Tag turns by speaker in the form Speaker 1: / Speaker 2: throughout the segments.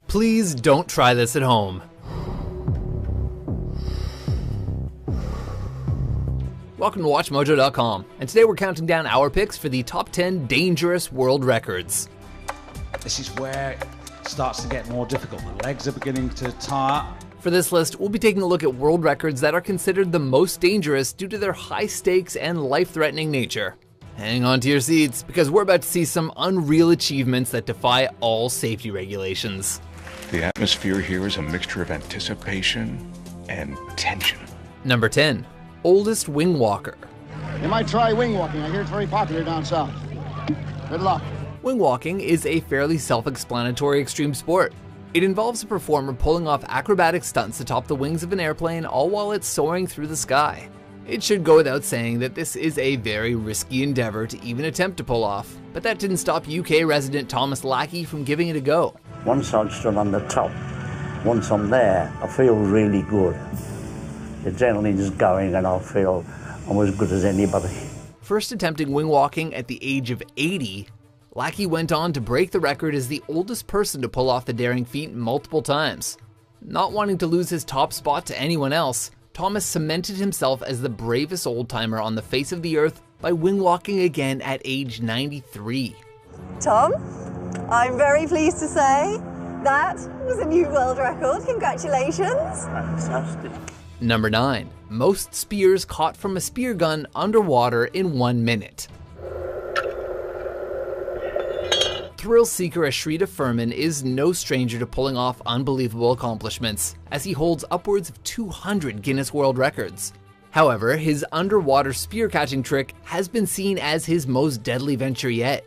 Speaker 1: Please don't try this at home. Welcome to WatchMojo.com, and today we're counting down our picks for the top 10 dangerous world records.
Speaker 2: This is where it starts to get more difficult. The legs are beginning to tire.
Speaker 1: For this list, we'll be taking a look at world records that are considered the most dangerous due to their high stakes and life-threatening nature. Hang on to your seats, because we're about to see some unreal achievements that defy all safety regulations.
Speaker 3: The atmosphere here is a mixture of anticipation and tension.
Speaker 1: Number 10, oldest wing walker.
Speaker 4: You might try wing walking. I hear it's very popular down south. Good luck.
Speaker 1: Wing walking is a fairly self-explanatory extreme sport. It involves a performer pulling off acrobatic stunts atop the wings of an airplane, all while it's soaring through the sky. It should go without saying that this is a very risky endeavor to even attempt to pull off, but that didn't stop UK resident Thomas Lackey from giving it a go.
Speaker 5: Once I stood on the top, once I'm there, I feel really good. The adrenaline's going and I feel I'm as good as anybody.
Speaker 1: First attempting wing walking at the age of 80, Lackey went on to break the record as the oldest person to pull off the daring feat multiple times. Not wanting to lose his top spot to anyone else, Thomas cemented himself as the bravest old-timer on the face of the earth by wing walking again at age 93.
Speaker 6: Tom, I'm very pleased to say that was a new world record. Congratulations.
Speaker 5: Fantastic.
Speaker 1: Number 9, most spears caught from a spear gun underwater in 1 minute. Thrill seeker Ashrita Furman is no stranger to pulling off unbelievable accomplishments, as he holds upwards of 200 Guinness World Records. However, his underwater spear catching trick has been seen as his most deadly venture yet.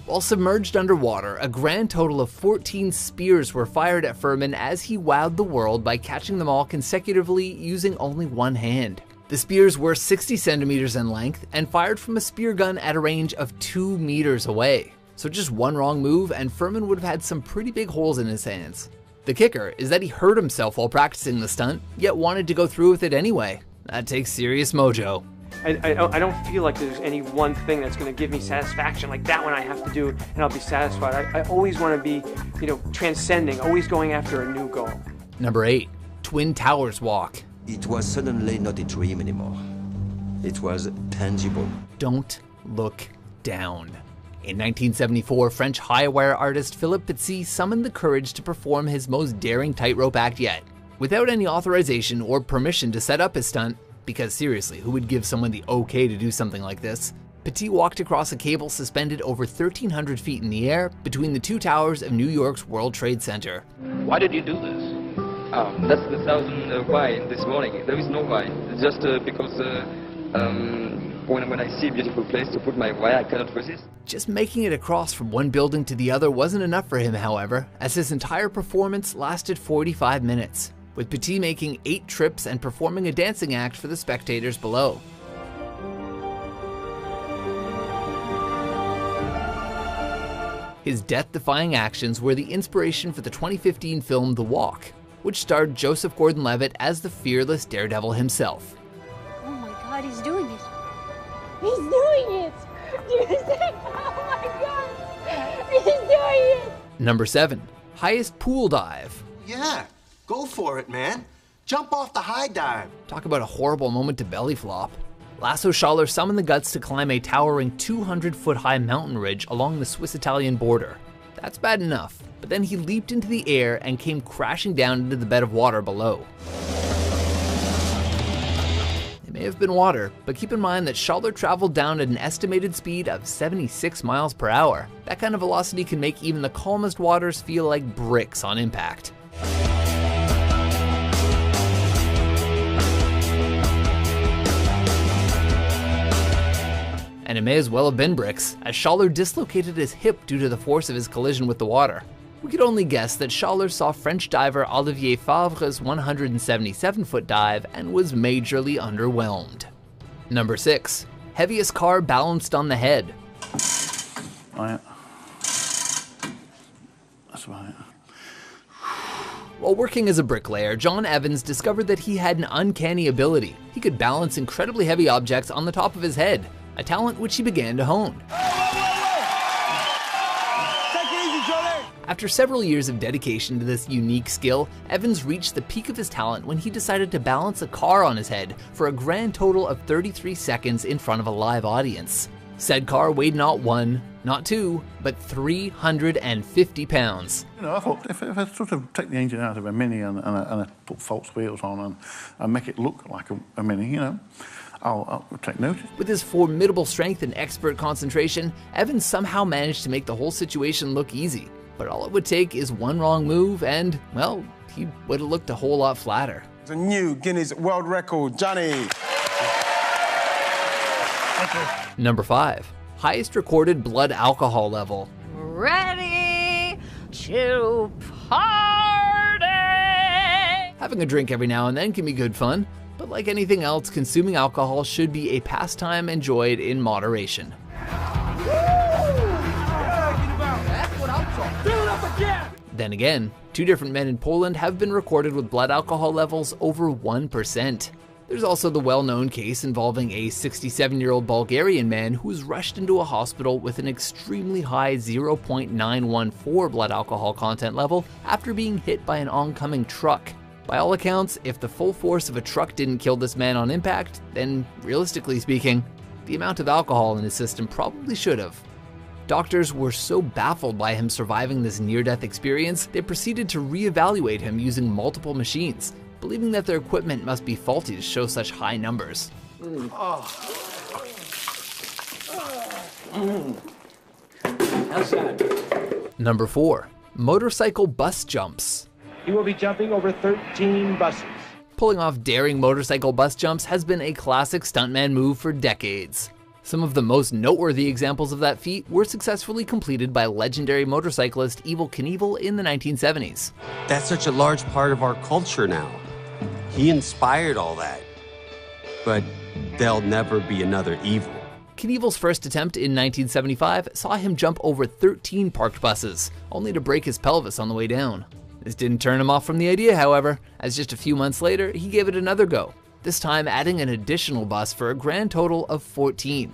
Speaker 1: While submerged underwater, a grand total of 14 spears were fired at Furman as he wowed the world by catching them all consecutively using only one hand. The spears were 60 centimeters in length and fired from a spear gun at a range of 2 meters away. So just one wrong move and Furman would have had some pretty big holes in his hands. The kicker is that he hurt himself while practicing the stunt, yet wanted to go through with it anyway. That takes serious mojo.
Speaker 7: I don't feel like there's any one thing that's going to give me satisfaction, like that one I have to do and I'll be satisfied. I always want to be, transcending, always going after a new goal.
Speaker 1: Number 8, Twin Towers walk.
Speaker 8: It was suddenly not a dream anymore. It was tangible.
Speaker 1: Don't look down. In 1974, French high wire artist Philippe Petit summoned the courage to perform his most daring tightrope act yet. Without any authorization or permission to set up his stunt, because seriously, who would give someone the okay to do something like this? Petit walked across a cable suspended over 1,300 feet in the air between the two towers of New York's World Trade Center.
Speaker 9: Why did you do this? That's the thousand why this morning. There is no why. It's just because when I see a beautiful place to put my why, I cannot resist.
Speaker 1: Just making it across from one building to the other wasn't enough for him, however, as his entire performance lasted 45 minutes. With Petit making 8 trips and performing a dancing act for the spectators below. His death-defying actions were the inspiration for the 2015 film The Walk, which starred Joseph Gordon-Levitt as the fearless daredevil himself.
Speaker 10: Oh my God, he's doing it. He's doing it! Oh my God! He's doing it!
Speaker 1: Number 7, highest pool dive.
Speaker 11: Yeah. Go for it, man. Jump off the high dive.
Speaker 1: Talk about a horrible moment to belly flop. Lasso Schaller summoned the guts to climb a towering 200-foot-high mountain ridge along the Swiss-Italian border. That's bad enough, but then he leaped into the air and came crashing down into the bed of water below. It may have been water, but keep in mind that Schaller traveled down at an estimated speed of 76 miles per hour. That kind of velocity can make even the calmest waters feel like bricks on impact. And it may as well have been bricks, as Schaller dislocated his hip due to the force of his collision with the water. We could only guess that Schaller saw French diver Olivier Favre's 177-foot dive and was majorly underwhelmed. Number 6, heaviest car balanced on the head.
Speaker 5: Right. That's right.
Speaker 1: While working as a bricklayer, John Evans discovered that he had an uncanny ability. He could balance incredibly heavy objects on the top of his head, a talent which he began to hone. After several years of dedication to this unique skill, Evans reached the peak of his talent when he decided to balance a car on his head for a grand total of 33 seconds in front of a live audience. Said car weighed not 1, not 2, but 350 pounds.
Speaker 12: You know, I thought if I sort of take the engine out of a Mini and I put false wheels on and make it look like a Mini, you know, I'll take notice.
Speaker 1: With his formidable strength and expert concentration, Evans somehow managed to make the whole situation look easy. But all it would take is one wrong move and, well, he would have looked a whole lot flatter.
Speaker 13: It's a new Guinness World Record, Johnny.
Speaker 1: Number 5, highest recorded blood alcohol level.
Speaker 10: Ready to party!
Speaker 1: Having a drink every now and then can be good fun, but like anything else, consuming alcohol should be a pastime enjoyed in moderation. Then again, 2 different men in Poland have been recorded with blood alcohol levels over 1%. There's also the well-known case involving a 67-year-old Bulgarian man who was rushed into a hospital with an extremely high 0.914 blood alcohol content level after being hit by an oncoming truck. By all accounts, if the full force of a truck didn't kill this man on impact, then realistically speaking, the amount of alcohol in his system probably should have. Doctors were so baffled by him surviving this near-death experience, they proceeded to reevaluate him using multiple machines, believing that their equipment must be faulty to show such high numbers.
Speaker 2: How's that?
Speaker 1: Number 4, motorcycle bus jumps.
Speaker 14: He will be jumping over 13 buses.
Speaker 1: Pulling off daring motorcycle bus jumps has been a classic stuntman move for decades. Some of the most noteworthy examples of that feat were successfully completed by legendary motorcyclist Evel Knievel in the 1970s.
Speaker 15: That's such a large part of our culture now. He inspired all that. But there'll never be another Evel.
Speaker 1: Knievel's first attempt in 1975 saw him jump over 13 parked buses, only to break his pelvis on the way down. This didn't turn him off from the idea, however, as just a few months later, he gave it another go, this time adding an additional bus for a grand total of 14.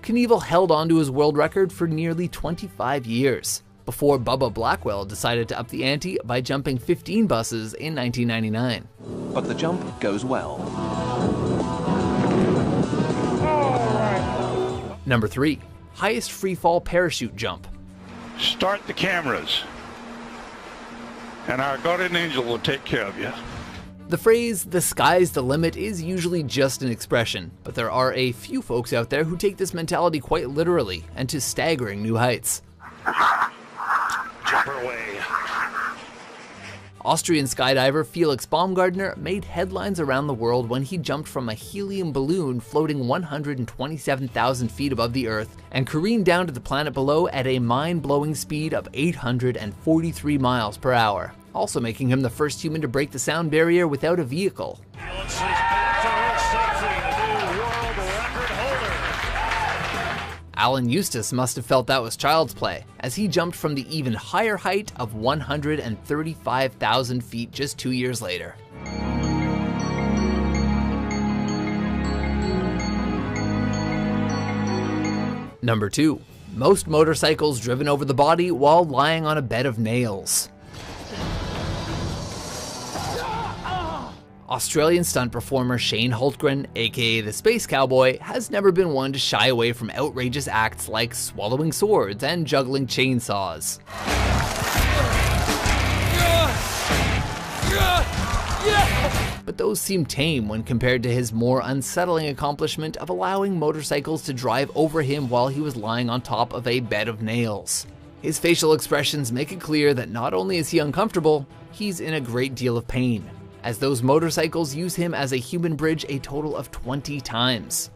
Speaker 1: Knievel held on to his world record for nearly 25 years, before Bubba Blackwell decided to up the ante by jumping 15 buses in 1999.
Speaker 16: But the jump goes well.
Speaker 1: Number 3, highest freefall parachute jump.
Speaker 17: Start the cameras, and our guardian angel will take care of you.
Speaker 1: The phrase, "the sky's the limit," is usually just an expression, but there are a few folks out there who take this mentality quite literally and to staggering new heights.
Speaker 17: Jump away.
Speaker 1: Austrian skydiver Felix Baumgartner made headlines around the world when he jumped from a helium balloon floating 127,000 feet above the Earth and careened down to the planet below at a mind-blowing speed of 843 miles per hour, also making him the first human to break the sound barrier without a vehicle. Alan Eustace must have felt that was child's play, as he jumped from the even higher height of 135,000 feet just 2 years later. Number 2, most motorcycles driven over the body while lying on a bed of nails. Australian stunt performer Shane Hultgren, aka the Space Cowboy, has never been one to shy away from outrageous acts like swallowing swords and juggling chainsaws. But those seem tame when compared to his more unsettling accomplishment of allowing motorcycles to drive over him while he was lying on top of a bed of nails. His facial expressions make it clear that not only is he uncomfortable, he's in a great deal of pain, as those motorcycles use him as a human bridge a total of 20 times.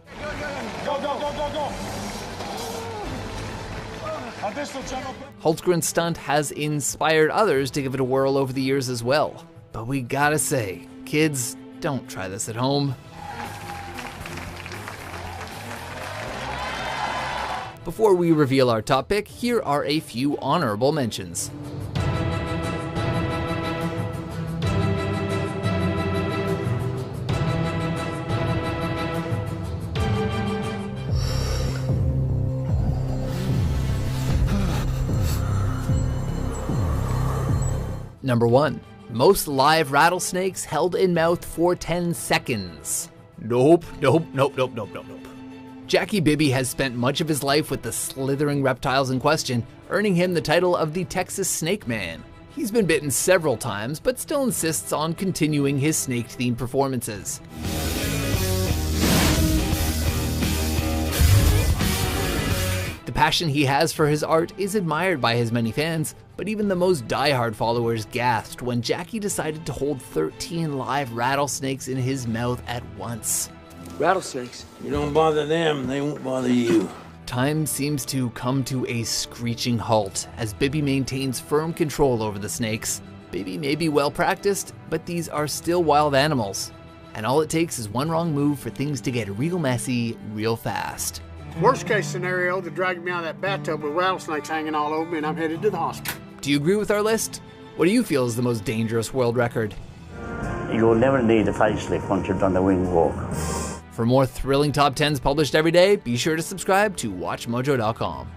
Speaker 1: Hultgren's stunt has inspired others to give it a whirl over the years as well. But we gotta say, kids, don't try this at home. Before we reveal our top pick, here are a few honorable mentions. Number 1. Most live rattlesnakes held in mouth for 10 seconds. Nope. Jackie Bibby has spent much of his life with the slithering reptiles in question, earning him the title of the Texas Snake Man. He's been bitten several times, but still insists on continuing his snake-themed performances. The passion he has for his art is admired by his many fans, but even the most die-hard followers gasped when Jackie decided to hold 13 live rattlesnakes in his mouth at once.
Speaker 18: Rattlesnakes? You don't bother them, they won't bother you.
Speaker 1: Time seems to come to a screeching halt as Bibby maintains firm control over the snakes. Bibby may be well practiced, but these are still wild animals. And all it takes is one wrong move for things to get real messy real fast.
Speaker 19: Worst case scenario, they dragged me out of that bathtub with rattlesnakes hanging all over me and I'm headed to the hospital.
Speaker 1: Do you agree with our list? What do you feel is the most dangerous world record?
Speaker 5: You'll never need a facelift once you've done the wing walk.
Speaker 1: For more thrilling top 10s published every day, be sure to subscribe to WatchMojo.com.